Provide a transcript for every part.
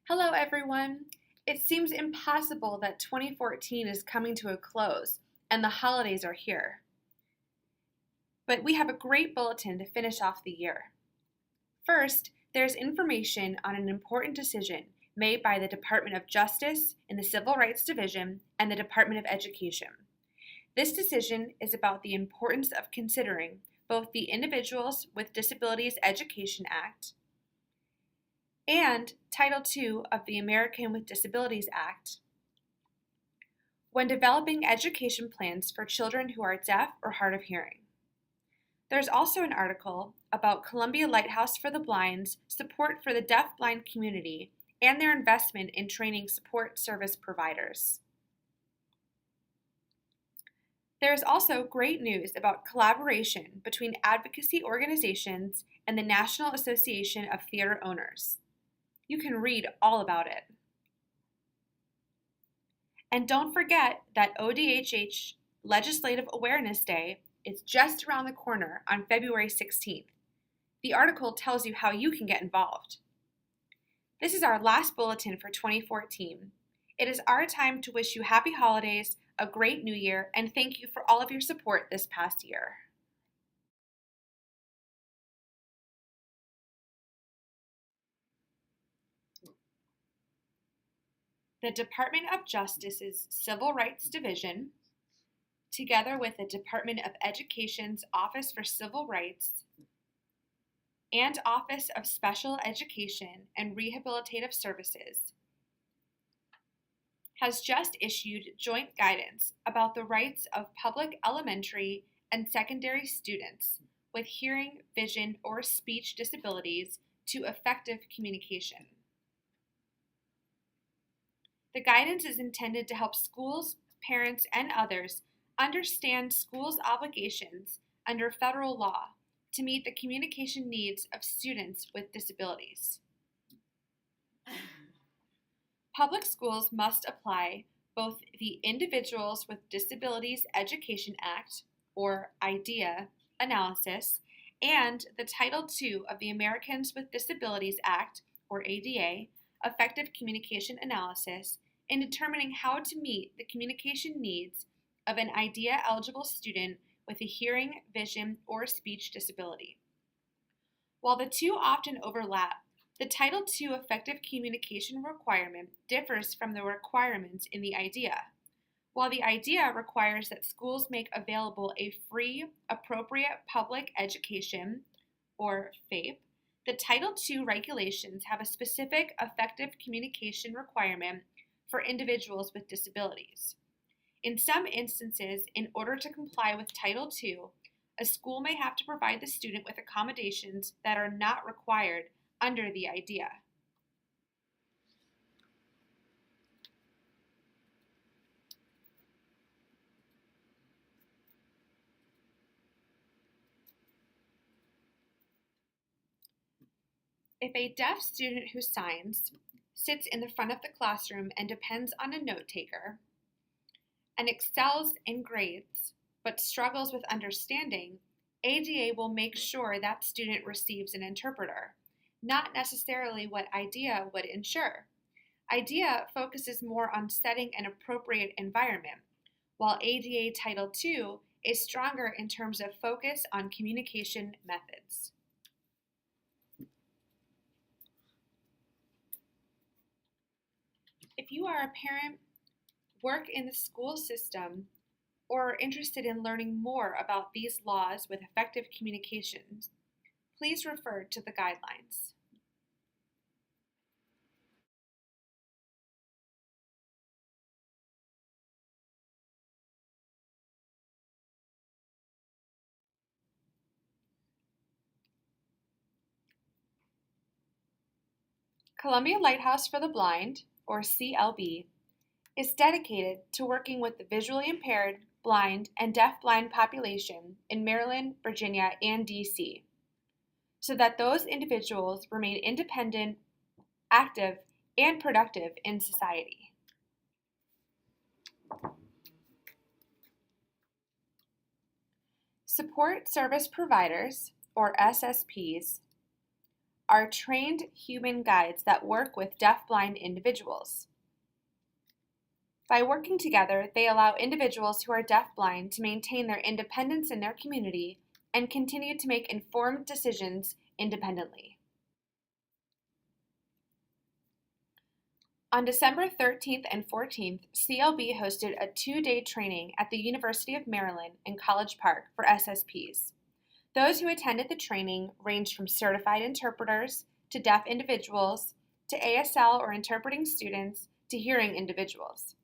Hello, everyone. It seems impossible that 2014 is coming to a close and the holidays are here. But we have a great bulletin to finish off the year. First, there's information on an important decision made by the Department of Justice in the Civil Rights Division and the Department of Education. This decision is about the importance of considering both the Individuals with Disabilities Education Act and Title II of the American with Disabilities Act when developing education plans for children who are deaf or hard of hearing. There's also an article about Columbia Lighthouse for the Blind's support for the deaf-blind community and their investment in training support service providers. There is also great news about collaboration between advocacy organizations and the National Association of Theater Owners. You can read all about it. And don't forget that ODHH Legislative Awareness Day is just around the corner on February 16th. The article tells you how you can get involved. This is our last bulletin for 2014. It is our time to wish you happy holidays, a great new year, and thank you for all of your support this past year. The Department of Justice's Civil Rights Division, together with the Department of Education's Office for Civil Rights and Office of Special Education and Rehabilitative Services, has just issued joint guidance about the rights of public elementary and secondary students with hearing, vision, or speech disabilities to effective communication. The guidance is intended to help schools, parents, and others understand schools' obligations under federal law to meet the communication needs of students with disabilities. Public schools must apply both the Individuals with Disabilities Education Act, or IDEA, analysis and the Title II of the Americans with Disabilities Act, or ADA, effective communication analysis in determining how to meet the communication needs of an IDEA-eligible student with a hearing, vision, or speech disability. While the two often overlap, the Title II effective communication requirement differs from the requirements in the IDEA. While the IDEA requires that schools make available a free, appropriate public education, or FAPE, the Title II regulations have a specific effective communication requirement for individuals with disabilities. In some instances, in order to comply with Title II, a school may have to provide the student with accommodations that are not required under the IDEA. If a deaf student who signs, sits in the front of the classroom and depends on a note taker, and excels in grades but struggles with understanding, ADA will make sure that student receives an interpreter, not necessarily what IDEA would ensure. IDEA focuses more on setting an appropriate environment, while ADA Title II is stronger in terms of focus on communication methods. If you are a parent, work in the school system, or are interested in learning more about these laws with effective communications, please refer to the guidelines. Columbia Lighthouse for the Blind, or CLB, is dedicated to working with the visually impaired, blind, and deaf-blind population in Maryland, Virginia, and DC, so that those individuals remain independent, active, and productive in society. Support service providers, or SSPs, are trained human guides that work with deafblind individuals. By working together, they allow individuals who are deafblind to maintain their independence in their community and continue to make informed decisions independently. On December 13th and 14th, CLB hosted a 2-day training at the University of Maryland in College Park for SSPs. Those who attended the training ranged from certified interpreters to deaf individuals to ASL or interpreting students to hearing individuals.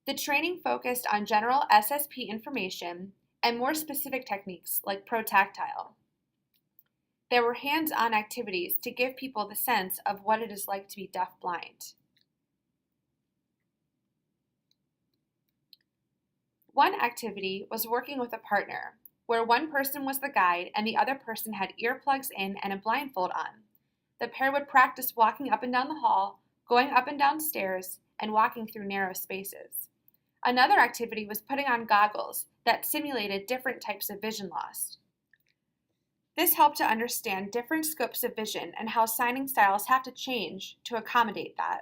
The training focused on general SSP information and more specific techniques like protactile. There were hands-on activities to give people the sense of what it is like to be deafblind. One activity was working with a partner, where one person was the guide and the other person had earplugs in and a blindfold on. The pair would practice walking up and down the hall, going up and down stairs, and walking through narrow spaces. Another activity was putting on goggles that simulated different types of vision loss. This helped to understand different scopes of vision and how signing styles have to change to accommodate that.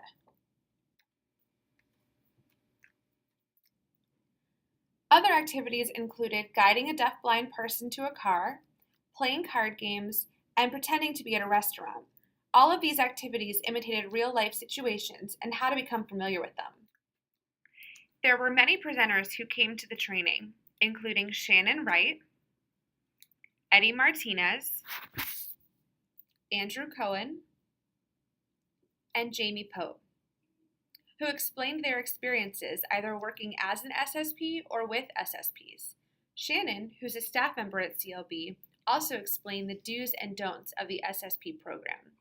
Other activities included guiding a deafblind person to a car, playing card games, and pretending to be at a restaurant. All of these activities imitated real-life situations and how to become familiar with them. There were many presenters who came to the training, including Shannon Wright, Eddie Martinez, Andrew Cohen, and Jamie Pope, who explained their experiences either working as an SSP or with SSPs. Shannon, who's a staff member at CLB, also explained the do's and don'ts of the SSP program.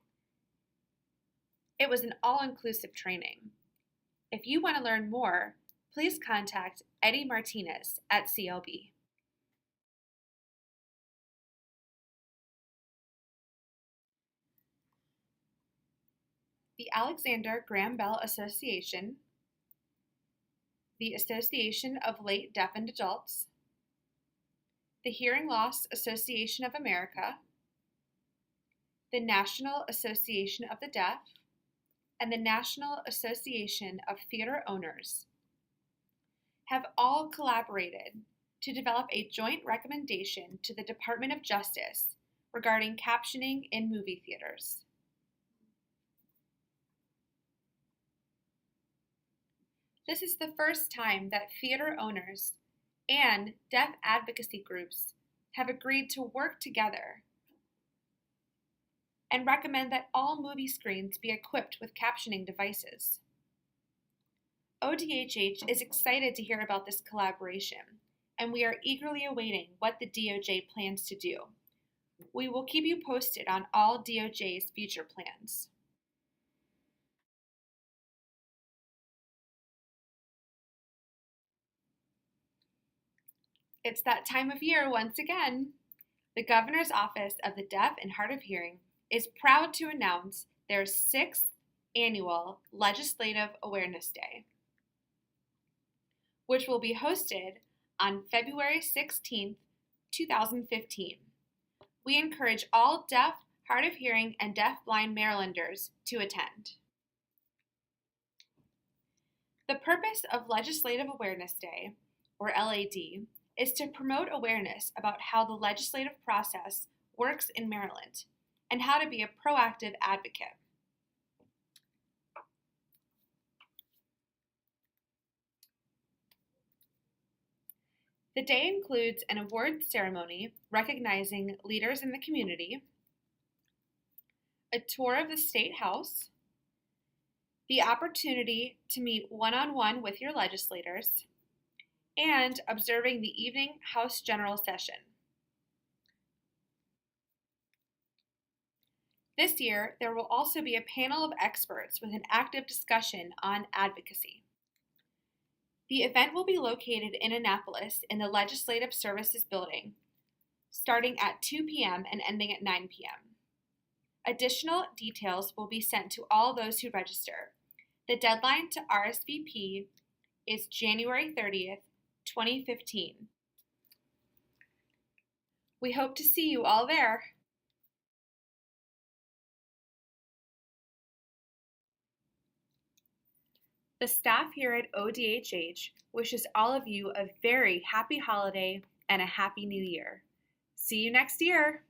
It was an all-inclusive training. If you want to learn more, please contact Eddie Martinez at CLB. The Alexander Graham Bell Association, the Association of Late Deafened Adults, the Hearing Loss Association of America, the National Association of the Deaf, and the National Association of Theater Owners have all collaborated to develop a joint recommendation to the Department of Justice regarding captioning in movie theaters. This is the first time that theater owners and deaf advocacy groups have agreed to work together and recommend that all movie screens be equipped with captioning devices. ODHH is excited to hear about this collaboration, and we are eagerly awaiting what the DOJ plans to do. We will keep you posted on all DOJ's future plans. It's that time of year once again. The Governor's Office of the Deaf and Hard of Hearing is proud to announce their 6th annual Legislative Awareness Day, which will be hosted on February 16th, 2015. We encourage all deaf, hard of hearing, and deaf-blind Marylanders to attend. The purpose of Legislative Awareness Day, or LAD, is to promote awareness about how the legislative process works in Maryland and how to be a proactive advocate. The day includes an awards ceremony recognizing leaders in the community, a tour of the State House, the opportunity to meet one-on-one with your legislators, and observing the evening House General Session. This year, there will also be a panel of experts with an active discussion on advocacy. The event will be located in Annapolis in the Legislative Services Building, starting at 2 p.m. and ending at 9 p.m. Additional details will be sent to all those who register. The deadline to RSVP is January 30th, 2015. We hope to see you all there. The staff here at ODHH wishes all of you a very happy holiday and a happy new year. See you next year!